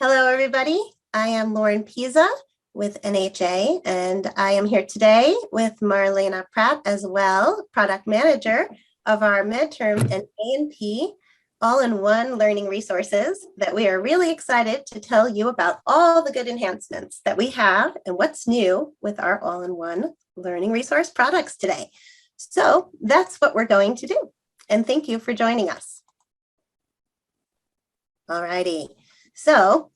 Hello, everybody. I am Lauren Pisa with NHA, and I am here today with Marlena Pratt as well, product manager of our MedTerm and A&P all-in-one learning resources that we are really excited to tell you about all the good enhancements that we have and what's new with our all-in-one learning resource products today. So that's what we're going to do. And thank you for joining us. All righty. So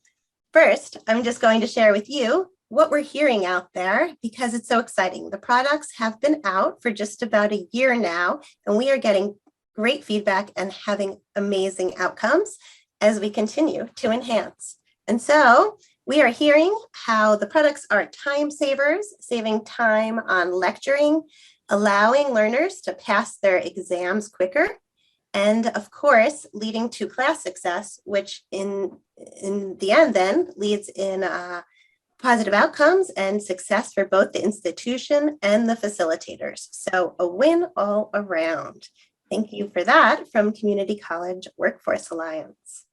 first, I'm just going to share with you what we're hearing out there because it's so exciting. The products have been out for just about a year now, and we are getting great feedback and having amazing outcomes as we continue to enhance. And so we are hearing how the products are time savers, saving time on lecturing, allowing learners to pass their exams quicker, and of course, leading to class success, which in the end then leads in positive outcomes and success for both the institution and the facilitators. So a win all around. Thank you for that from Community College Workforce Alliance.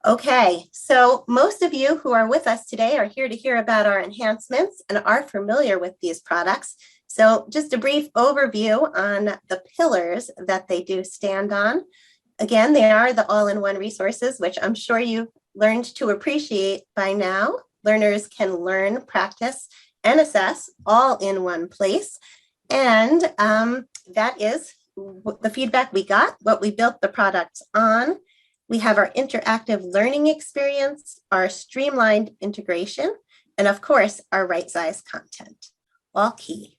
Okay, so most of you who are with us today are here to hear about our enhancements and are familiar with these products. So just a brief overview on the pillars that they do stand on. Again, they are the all-in-one resources, which I'm sure you've learned to appreciate by now. Learners can learn, practice, and assess all in one place. And that is the feedback we got, what we built the products on. We have our interactive learning experience, our streamlined integration, and of course, our right-size content, all key.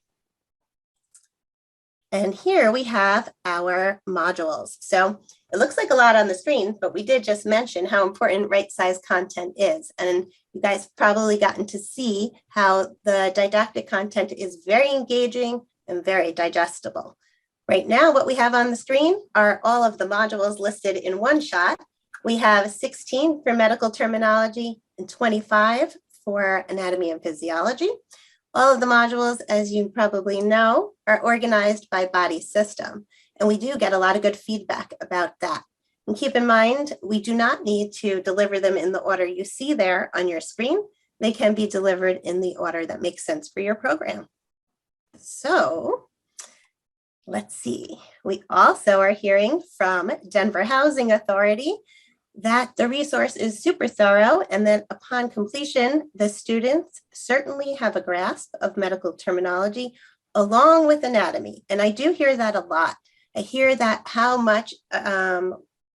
And here we have our modules. So it looks like a lot on the screen, but we did just mention how important right-size content is. And you guys probably gotten to see how the didactic content is very engaging and very digestible. Right now, what we have on the screen are all of the modules listed in one shot. We have 16 for medical terminology and 25 for anatomy and physiology. All of the modules, as you probably know, are organized by body system, and we do get a lot of good feedback about that. And keep in mind, we do not need to deliver them in the order you see there on your screen. They can be delivered in the order that makes sense for your program. So let's see. We also are hearing from Denver Housing Authority that the resource is super thorough and that upon completion, the students certainly have a grasp of medical terminology along with anatomy. And I do hear that a lot. I hear that how much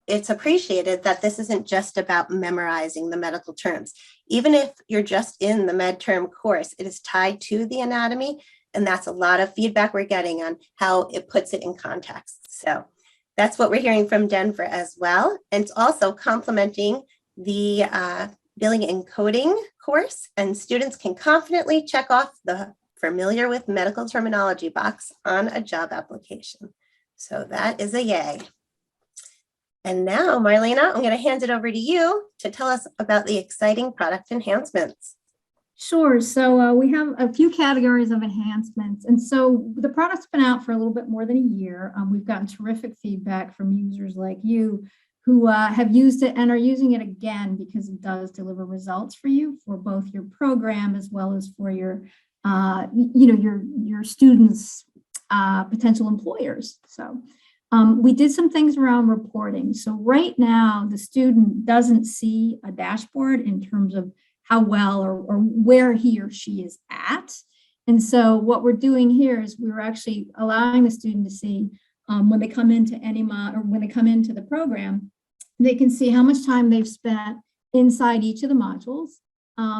it's appreciated that this isn't just about memorizing the medical terms. Even if you're just in the MedTerm course, it is tied to the anatomy. And that's a lot of feedback we're getting on how it puts it in context. So that's what we're hearing from Denver as well. And it's also complementing the billing and coding course, and students can confidently check off the familiar with medical terminology box on a job application. So that is a yay. And now, Marlena, I'm going to hand it over to you to tell us about the exciting product enhancements. Sure. So we have a few categories of enhancements. And so the product's been out for a little bit more than a year. We've gotten terrific feedback from users like you who have used it and are using it again because it does deliver results for you for both your program as well as for your, your students, potential employers. So we did some things around reporting. So right now, the student doesn't see a dashboard in terms of how well or where he or she is at. And so what we're doing here is we're actually allowing the student to see when they come into or when they come into the program, they can see how much time they've spent inside each of the modules.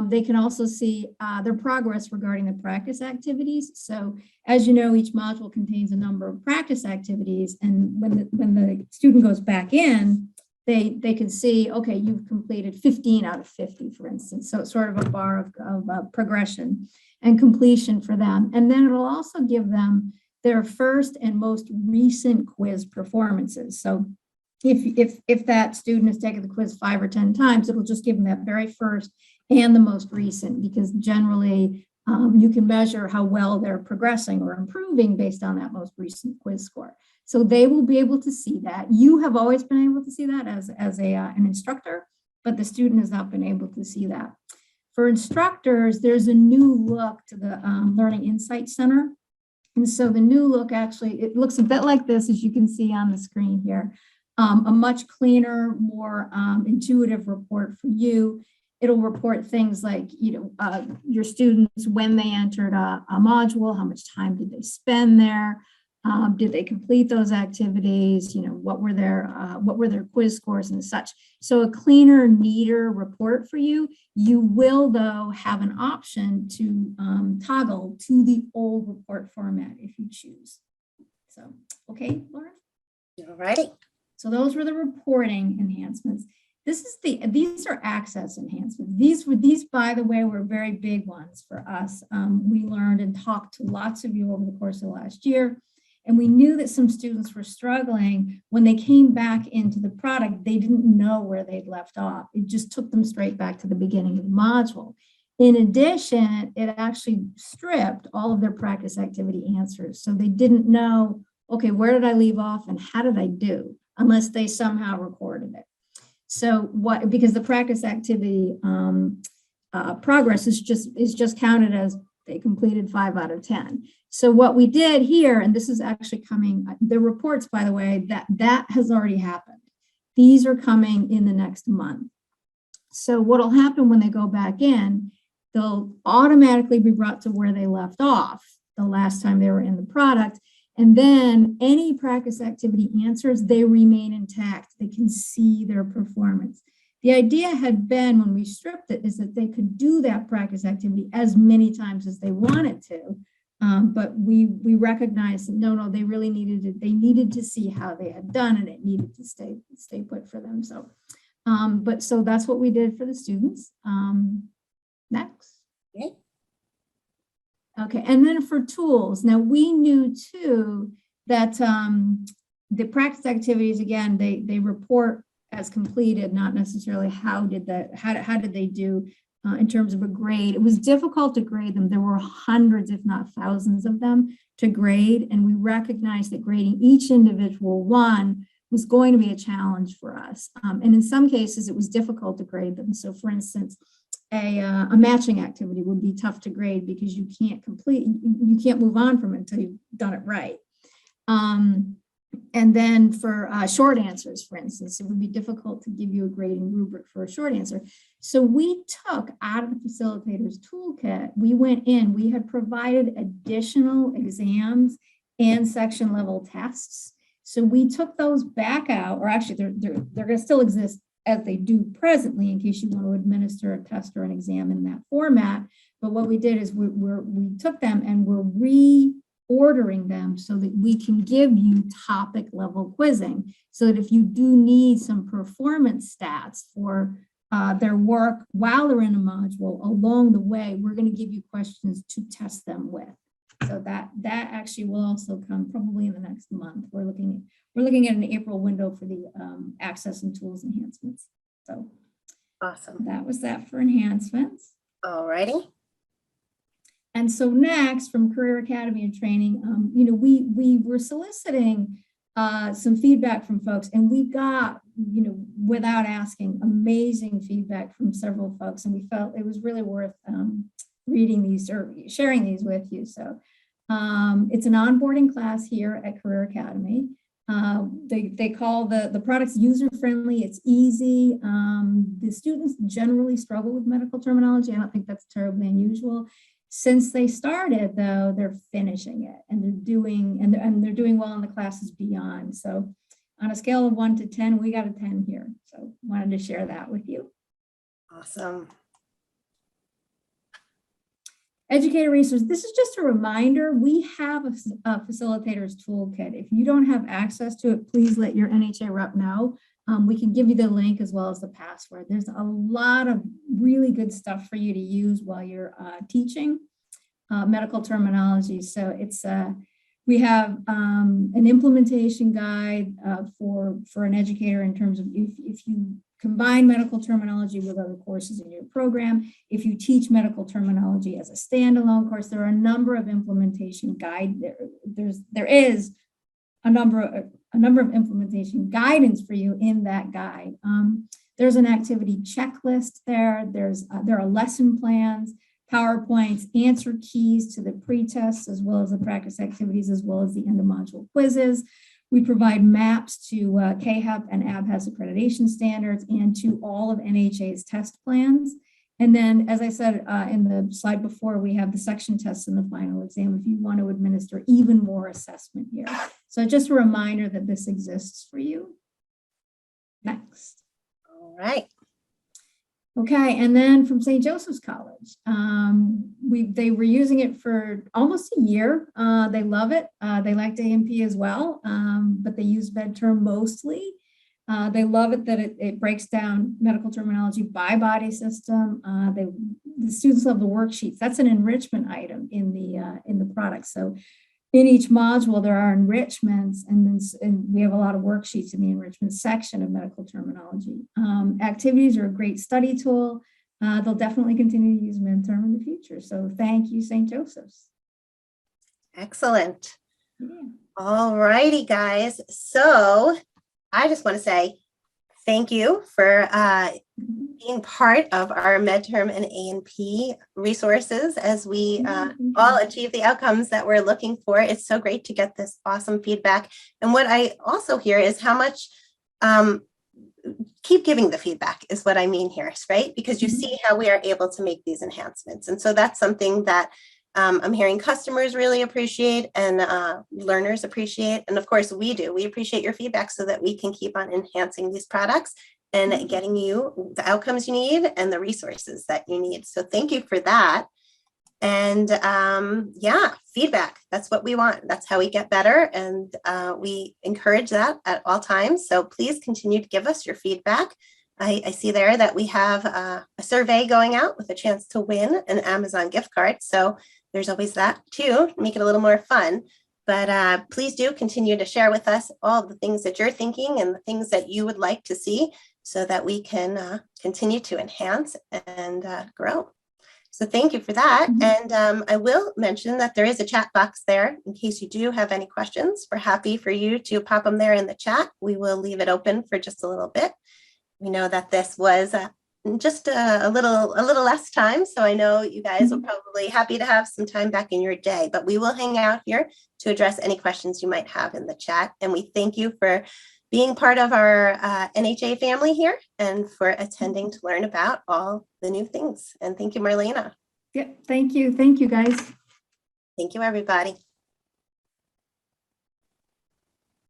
They can also see their progress regarding the practice activities. So as you know, each module contains a number of practice activities. And when the student goes back in, they can see, okay, you've completed 15 out of 50, for instance. So it's sort of a bar of progression and completion for them. And then it'll also give them their first and most recent quiz performances. So if that student has taken the quiz 5 or 10 times, it'll just give them that very first and the most recent, because generally you can measure how well they're progressing or improving based on that most recent quiz score. So they will be able to see that. You have always been able to see that as an instructor, but the student has not been able to see that. For instructors, there's a new look to the Learning Insight Center. And so the new look actually, it looks a bit like this, as you can see on the screen here. A much cleaner, more intuitive report for you. It'll report things like, your students, when they entered a module, how much time did they spend there? Did they complete those activities? What were their quiz scores and such? So a cleaner, neater report for you. You will, though, have an option to toggle to the old report format if you choose. So, okay, Laura? All righty. So those were the reporting enhancements. These are access enhancements. These, by the way, were very big ones for us. We learned and talked to lots of you over the course of the last year. And we knew that some students were struggling. When they came back into the product, they didn't know where they'd left off. It just took them straight back to the beginning of the module. In addition, it actually stripped all of their practice activity answers. So they didn't know, okay, where did I leave off and how did I do, unless they somehow recorded it. So because the practice activity progress is just counted as they completed 5 out of 10. So what we did here, and this is actually coming, the reports, by the way, that has already happened. These are coming in the next month. So what'll happen when they go back in, they'll automatically be brought to where they left off the last time they were in the product. And then any practice activity answers, they remain intact. They can see their performance. The idea had been, when we stripped it, is that they could do that practice activity as many times as they wanted to. But we recognized that no, they really needed it. They needed to see how they had done, and it needed to stay put for them. So, so that's what we did for the students. Next. Okay, and then for tools. Now we knew too that the practice activities, again, they report as completed, not necessarily how did they do in terms of a grade. It was difficult to grade them. There were hundreds, if not thousands of them to grade, and we recognized that grading each individual one was going to be a challenge for us. And in some cases, it was difficult to grade them. So for instance, a matching activity would be tough to grade because you can't move on from it until you've done it right. And then for short answers, for instance, it would be difficult to give you a grading rubric for a short answer. So we took out of the facilitator's toolkit, we went in, we had provided additional exams and section level tests. So we took those back out, or actually they're going to still exist as they do presently in case you want to administer a test or an exam in that format. But what we did is we took them and we're reordering them so that we can give you topic level quizzing, so that if you do need some performance stats for their work while they're in a module, along the way, we're going to give you questions to test them with. So that actually will also come probably in the next month. We're looking at an April window for the access and tools enhancements. So awesome. That was that for enhancements. All righty. And so next, from Career Academy and Training, we were soliciting some feedback from folks, and we got, without asking, amazing feedback from several folks, and we felt it was really worth reading these or sharing these with you. So it's an onboarding class here at Career Academy. They call the products user-friendly, it's easy. The students generally struggle with medical terminology. I don't think that's terribly unusual. Since they started, though, they're finishing it, and they're doing well in the classes beyond. So on a scale of 1 to 10, we got a 10 here. So wanted to share that with you. Awesome. Educator resource. This is just a reminder. We have a facilitator's toolkit. If you don't have access to it, please let your NHA rep know. We can give you the link as well as the password. There's a lot of really good stuff for you to use while you're teaching medical terminology. So it's we have an implementation guide for an educator in terms of if you combine medical terminology with other courses in your program. If you teach medical terminology as a standalone course, there are a number of implementation guide. There is a number of implementation guidance for you in that guide. There's an activity checklist there. There are lesson plans, PowerPoints, answer keys to the pre-tests, as well as the practice activities, as well as the end of module quizzes. We provide maps to KHAP and ABHAS accreditation standards and to all of NHA's test plans. And then, as I said in the slide before, we have the section tests in the final exam if you want to administer even more assessment here. So just a reminder that this exists for you. Next. All right. Okay, and then from St. Joseph's College, they were using it for almost a year. They love it. They liked A&P as well, but they use MedTerm mostly. They love it that it breaks down medical terminology by body system. The students love the worksheets. That's an enrichment item in the product. So in each module, there are enrichments, and we have a lot of worksheets in the enrichment section of medical terminology. Activities are a great study tool. They'll definitely continue to use MedTerm in the future. So thank you, St. Joseph's. Excellent. Yeah. All righty, guys. So I just want to say thank you for being part of our MedTerm and A&P resources as we all achieve the outcomes that we're looking for. It's so great to get this awesome feedback. And what I also hear is how much keep giving the feedback is what I mean here, right? Because you see how we are able to make these enhancements. And so that's something that I'm hearing customers really appreciate and learners appreciate. And of course we do. We appreciate your feedback so that we can keep on enhancing these products and getting you the outcomes you need and the resources that you need. So thank you for that. And yeah, feedback, that's what we want. That's how we get better. And we encourage that at all times. So please continue to give us your feedback. I see there that we have a survey going out with a chance to win an Amazon gift card. So there's always that too, make it a little more fun. But please do continue to share with us all the things that you're thinking and the things that you would like to see so that we can continue to enhance and grow. So thank you for that. And I will mention that there is a chat box there in case you do have any questions. We're happy for you to pop them there in the chat. We will leave it open for just a little bit. We know that this was just a little less time. So I know you guys will probably happy to have some time back in your day, but we will hang out here to address any questions you might have in the chat. And we thank you for being part of our NHA family here and for attending to learn about all the new things. And thank you, Marlena. Yep. Thank you. Thank you, guys. Thank you, everybody.